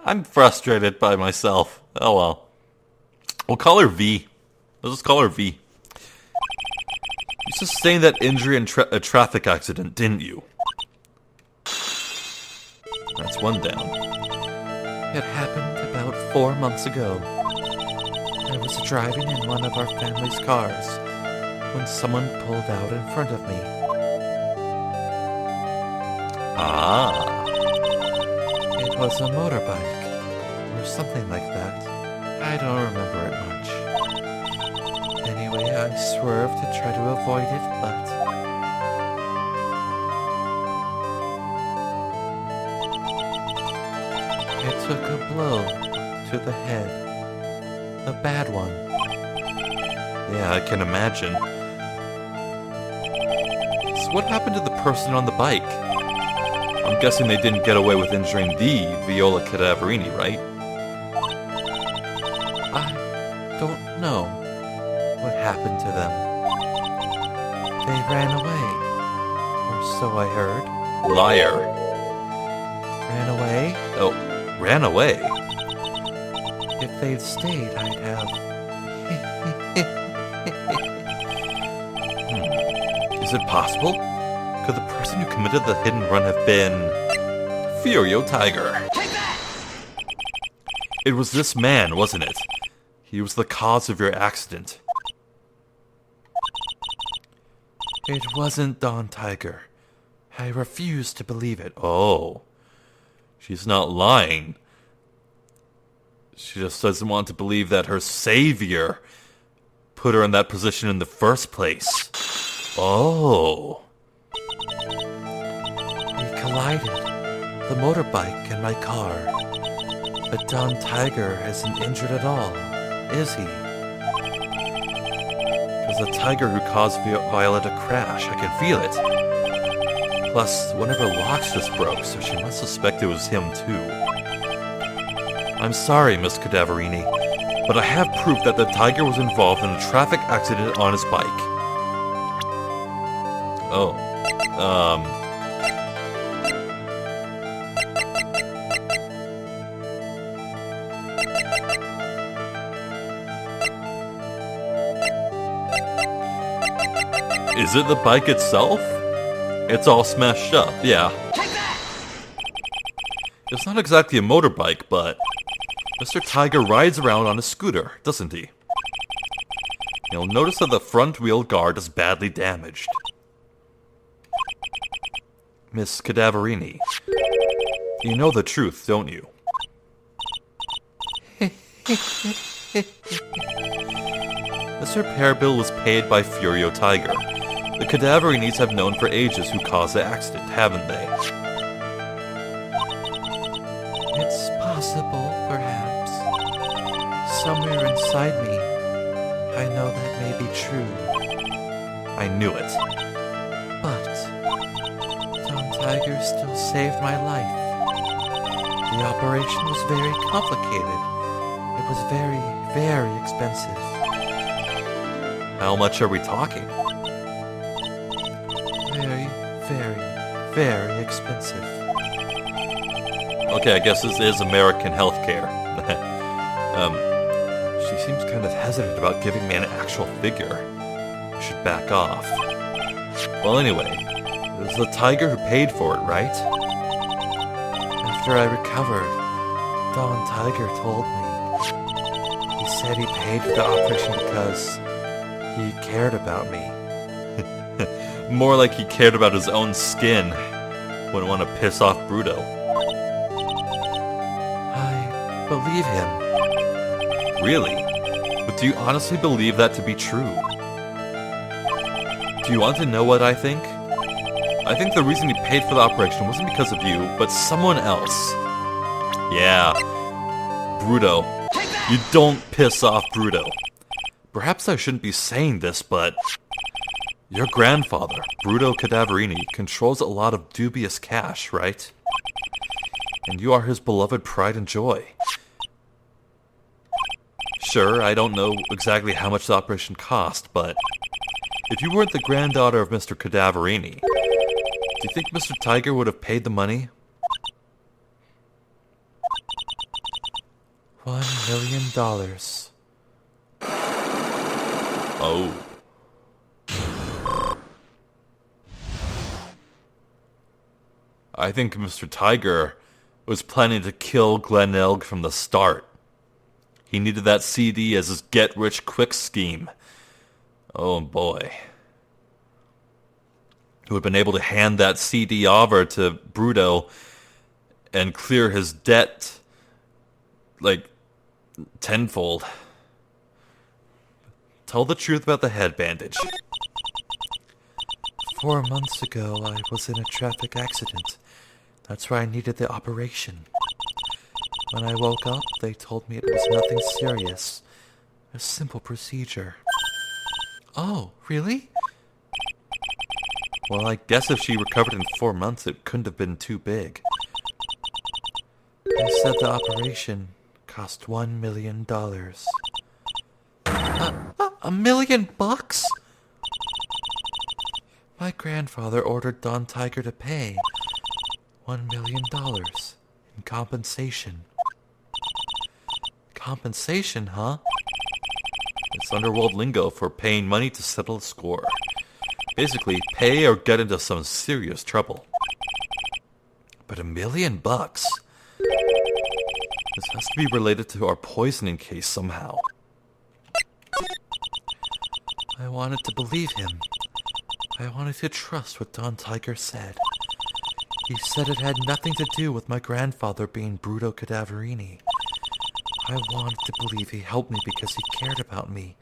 I'm frustrated by myself. Oh well. We'll call her V. Let's just call her V. You sustained that injury in a traffic accident, didn't you? That's one down. It happened about 4 months ago. I was driving in one of our family's cars when someone pulled out in front of me. Ah. It was a motorbike, or something like that. I don't remember it much. Anyway, I swerved to try to avoid it, but... it took a blow to the head. A bad one. Yeah, I can imagine. So what happened to the person on the bike? I'm guessing they didn't get away with injuring the Viola Cadaverini, right? I don't know what happened to them. They ran away, or so I heard. Liar. Ran away? Oh, ran away? If they'd stayed, I'd have... Is it possible? Could the person who committed the hit and run have been... Furio Tiger? It was this man, wasn't it? He was the cause of your accident. It wasn't Don Tiger. I refuse to believe it. Oh. She's not lying. She just doesn't want to believe that her savior put her in that position in the first place. Oh. We collided, the motorbike and my car. But Don Tiger isn't injured at all, is he? It was the tiger who caused Violet to crash. I can feel it. Plus, one of her locks just broke, so she must suspect it was him too. I'm sorry, Miss Cadaverini, but I have proof that the tiger was involved in a traffic accident on his bike. Oh. Is it the bike itself? It's all smashed up, yeah. It's not exactly a motorbike, but Mr. Tiger rides around on a scooter, doesn't he? You'll notice that the front wheel guard is badly damaged. Miss Cadaverini, you know the truth, don't you? This repair bill was paid by Furio Tiger. The Cadaverinis have known for ages who caused the accident, haven't they? It's possible, perhaps. Somewhere inside me, I know that may be true. I knew it. But Don Tiger still saved my life. The operation was very complicated. It was very, very expensive. How much are we talking? Very, very, very expensive. Okay, I guess this is American healthcare. She seems kind of hesitant about giving me an actual figure. I should back off. Well, anyway, it was the tiger who paid for it, right? After I recovered, Don Tiger told me. He said he paid for the operation because he cared about me. More like he cared about his own skin. Wouldn't want to piss off Bruto. I believe him. Really? But do you honestly believe that to be true? Do you want to know what I think? I think the reason he paid for the operation wasn't because of you, but someone else. Yeah. Bruto. You don't piss off Bruto. Perhaps I shouldn't be saying this, but your grandfather, Bruto Cadaverini, controls a lot of dubious cash, right? And you are his beloved pride and joy. Sure, I don't know exactly how much the operation cost, but if you weren't the granddaughter of Mr. Cadaverini, do you think Mr. Tiger would have paid the money? $1 million. Oh. I think Mr. Tiger was planning to kill Glen Elg from the start. He needed that CD as his get-rich-quick scheme. Oh boy. He would have been able to hand that CD over to Bruto and clear his debt, like, tenfold. Tell the truth about the head bandage. 4 months ago, I was in a traffic accident. That's why I needed the operation. When I woke up, they told me it was nothing serious. A simple procedure. Oh, really? Well, I guess if she recovered in 4 months, it couldn't have been too big. They said the operation cost $1 million. $1 million? My grandfather ordered Don Tiger to pay $1 million in compensation. Compensation, huh? It's underworld lingo for paying money to settle a score. Basically, pay or get into some serious trouble. But $1 million? This has to be related to our poisoning case somehow. I wanted to believe him. I wanted to trust what Don Tiger said. He said it had nothing to do with my grandfather being Bruto Cadaverini. I wanted to believe he helped me because he cared about me,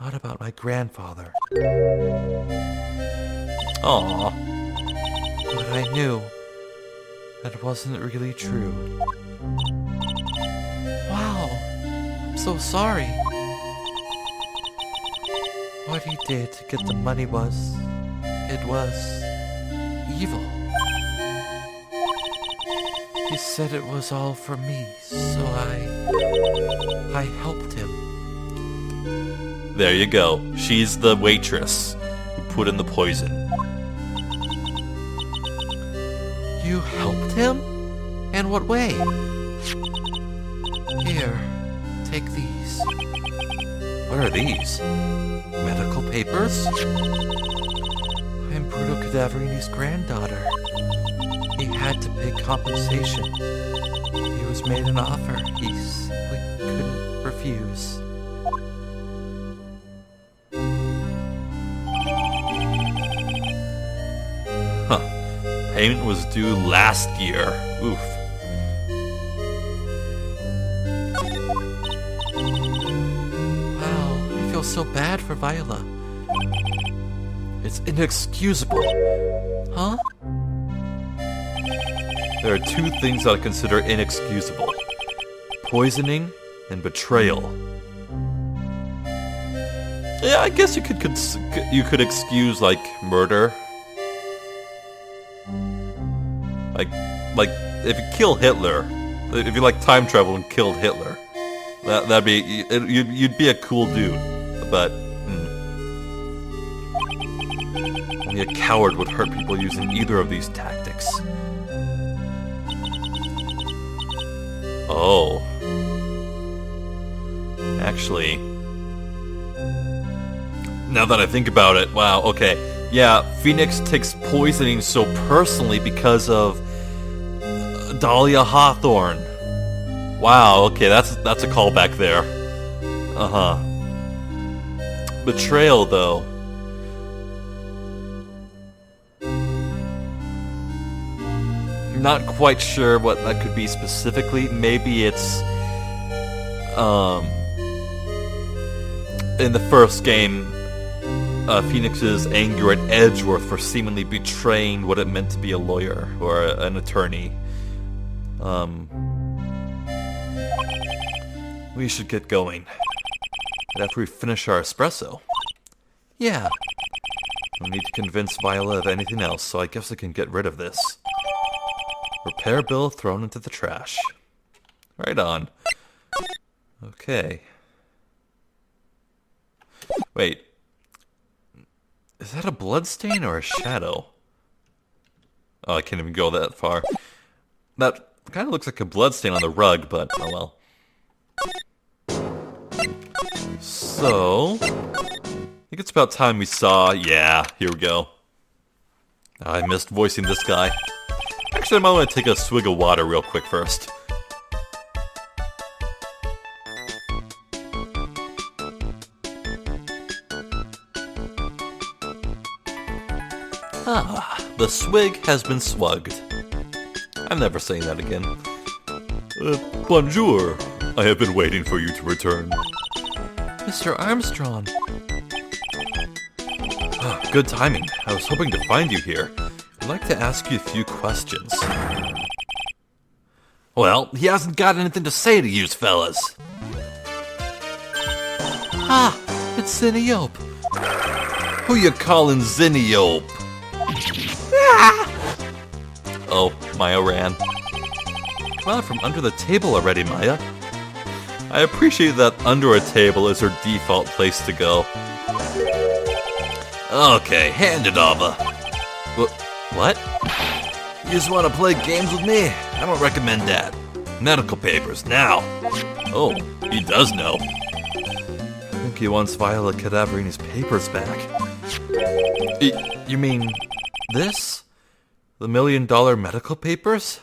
not about my grandfather. Aww. But I knew that wasn't really true. Wow, I'm so sorry. What he did to get the money was evil. He said it was all for me, so I helped him. There you go. She's the waitress who put in the poison. You helped him? In what way? Here, take these. What are these? Medical papers? I'm Bruto Cadaverini's granddaughter. He had to pay compensation. He was made an offer he simply couldn't refuse. Huh. Payment was due last year. Oof. Wow, I feel so bad for Viola. It's inexcusable. Huh? There are two things that I consider inexcusable. Poisoning and betrayal. Yeah, I guess you could excuse, like, murder. Like if you kill Hitler, if you like time travel and killed Hitler, that'd be you'd be a cool dude. But only a coward would hurt people using either of these tactics. Oh. Actually, now that I think about it, wow, okay. Yeah, Phoenix takes poisoning so personally because of Dahlia Hawthorne. Wow, okay, that's a callback there. Uh-huh. Betrayal, though. Not quite sure what that could be specifically. Maybe it's in the first game Phoenix's anger at Edgeworth for seemingly betraying what it meant to be a lawyer or an attorney. We should get going. And after we finish our espresso. Yeah. No need to convince Viola of anything else, so I guess I can get rid of this. Repair bill thrown into the trash. Right on. Okay. Wait. Is that a bloodstain or a shadow? Oh, I can't even go that far. That kind of looks like a bloodstain on the rug, but oh well. So, I think it's about time we saw... Yeah, here we go. I missed voicing this guy. Actually, I might want to take a swig of water real quick first. Ah, the swig has been swagged. I'm never saying that again. Bonjour. I have been waiting for you to return. Mr. Armstrong. Ah, good timing. I was hoping to find you here. I'd like to ask you a few questions. Well, he hasn't got anything to say to you fellas. Ah, it's Ziniope. Who you calling Ziniope? Ah! Oh, Maya ran. Come out from under the table already, Maya. I appreciate that under a table is her default place to go. Okay, hand it over. What? You just want to play games with me? I don't recommend that. Medical papers, now. Oh, he does know. I think he wants Viola Cadaverini's papers back. You mean this? The $1 million medical papers?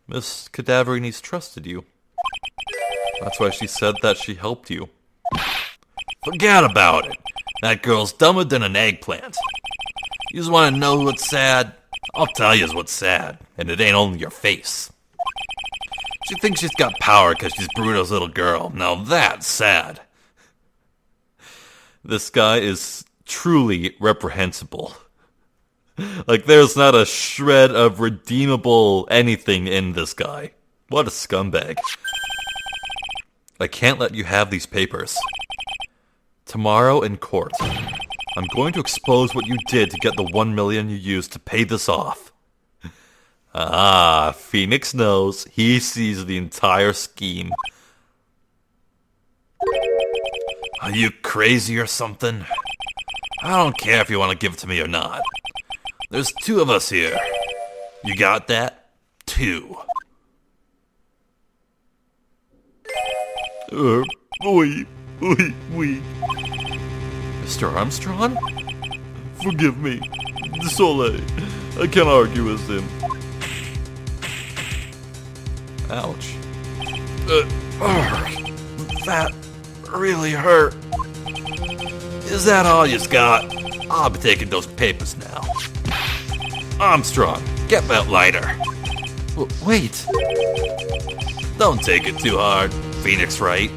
Miss Cadaverini's trusted you. That's why she said that she helped you. Forget about it. That girl's dumber than an eggplant. You just want to know what's sad? I'll tell you what's sad, and it ain't only your face. She thinks she's got power because she's Bruto's little girl. Now that's sad. This guy is truly reprehensible. Like, there's not a shred of redeemable anything in this guy. What a scumbag. I can't let you have these papers. Tomorrow in court, I'm going to expose what you did to get the $1 million you used to pay this off. Ah, Phoenix knows. He sees the entire scheme. Are you crazy or something? I don't care if you want to give it to me or not. There's 2 of us here. You got that? 2. Oui. Mr. Armstrong? Forgive me. Désolé. I can't argue with him. Ouch. That really hurt. Is that all you got? I'll be taking those papers now. Armstrong, get that lighter. Wait. Don't take it too hard, Phoenix Wright.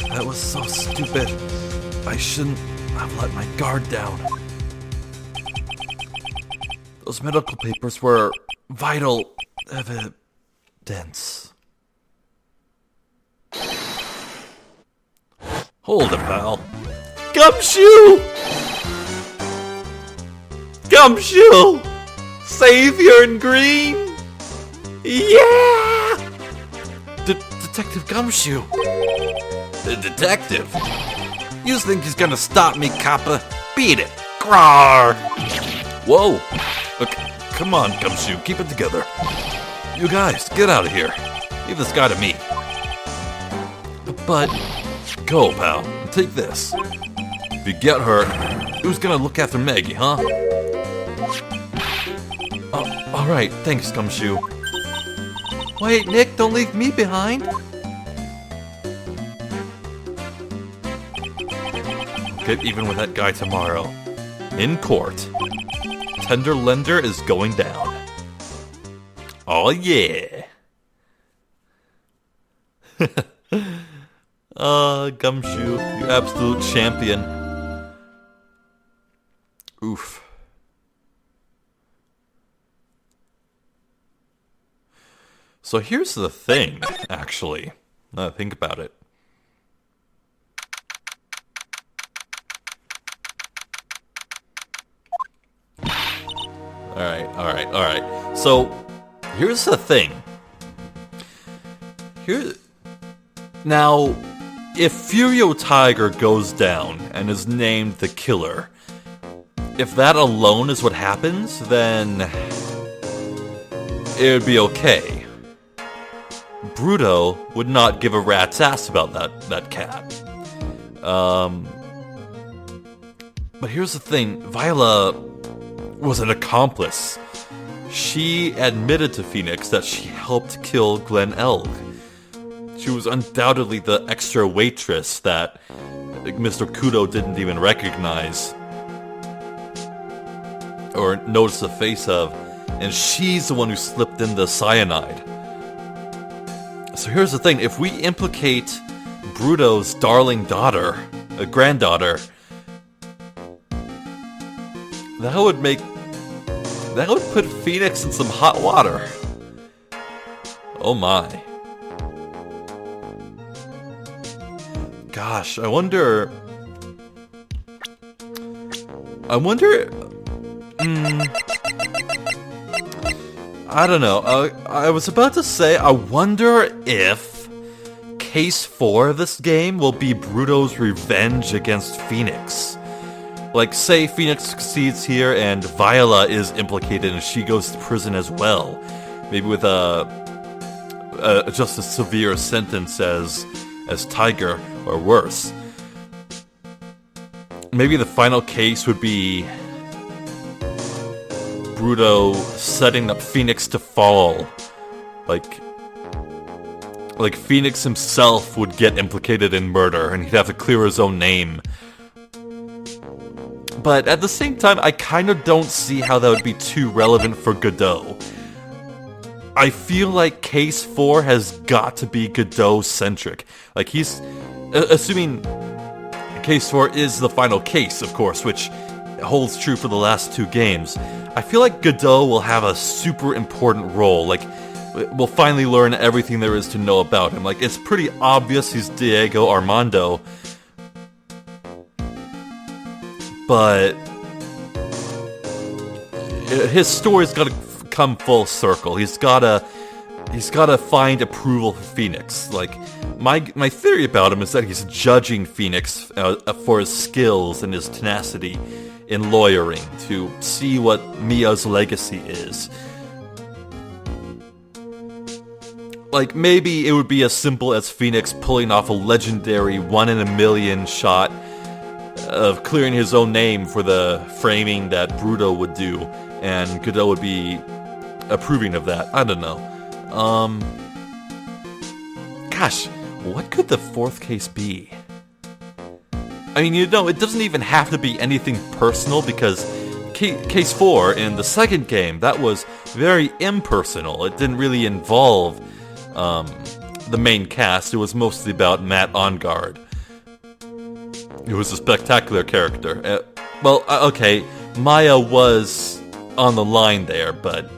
That was so stupid. I shouldn't have let my guard down. Those medical papers were vital evidence. Hold it, pal. Gumshoe! Gumshoe! Savior in green! Yeah! Detective Gumshoe. The detective? You think he's gonna stop me, copper? Beat it! Grawr! Whoa! Okay, come on, Gumshoe, keep it together. You guys, get out of here. Leave this guy to me. But... Go, pal, and take this. If you get hurt, who's gonna look after Maggie, huh? Oh, alright, thanks, Gumshoe. Wait, Nick, don't leave me behind. Get even with that guy tomorrow. In court. Tender Lender is going down. Oh yeah. Gumshoe, you absolute champion. Oof. So here's the thing, actually. Now that I think about it. Alright. So, here's the thing. Now, if Furio Tiger goes down and is named the killer, if that alone is what happens, then it would be okay. Bruto would not give a rat's ass about that cat. But here's the thing, Viola was an accomplice. She admitted to Phoenix that she helped kill Glen Elg. She was undoubtedly the extra waitress that Mr. Kudo didn't even recognize or notice the face of, and she's the one who slipped in the cyanide. So here's the thing, if we implicate Bruto's darling daughter, a granddaughter, that would put Phoenix in some hot water. Oh my. Gosh, I wonder... I don't know. I was about to say, I wonder if Case 4 of this game will be Bruto's revenge against Phoenix. Like, say Phoenix succeeds here and Viola is implicated and she goes to prison as well. Maybe with just as severe a sentence as Tiger, or worse. Maybe the final case would be Bruto setting up Phoenix to fall. Like Phoenix himself would get implicated in murder and he'd have to clear his own name. But at the same time, I kind of don't see how that would be too relevant for Godot. I feel like Case 4 has got to be Godot-centric. Like, he's... assuming Case 4 is the final case, of course, which holds true for the last two games, I feel like Godot will have a super important role. Like, we'll finally learn everything there is to know about him. Like, it's pretty obvious he's Diego Armando, but his story's gotta come full circle. He's gotta find approval for Phoenix. Like, my theory about him is that he's judging Phoenix for his skills and his tenacity in lawyering to see what Mia's legacy is. Like, maybe it would be as simple as Phoenix pulling off a legendary 1-in-a-million shot of clearing his own name for the framing that Bruto would do, and Godot would be approving of that. I don't know. Gosh, what could the fourth case be? I mean, it doesn't even have to be anything personal, because Case 4 in the second game, that was very impersonal. It didn't really involve the main cast. It was mostly about Matt Onguard. It was a spectacular character. Okay, Maya was on the line there, but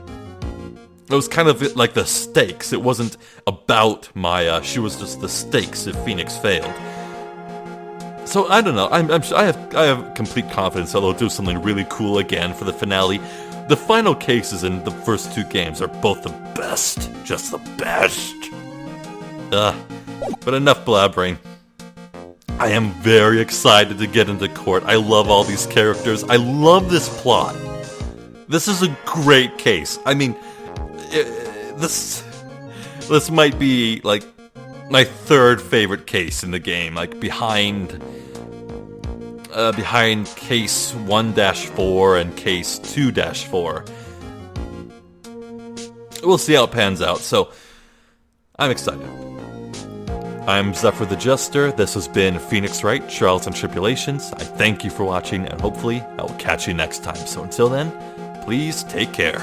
it was kind of like the stakes. It wasn't about Maya. She was just the stakes if Phoenix failed. So I don't know. I have complete confidence that they'll do something really cool again for the finale. The final cases in the first two games are both the best, just the best. But enough blabbering. I am very excited to get into court. I love all these characters. I love this plot. This is a great case. I mean, this might be like my third favorite case in the game, like behind case 1-4 and case 2-4. We'll see how it pans out. So I'm excited. I'm Zephyr the Jester. This has been Phoenix Wright, Trials and Tribulations. I thank you for watching, and hopefully I will catch you next time. So until then, please take care.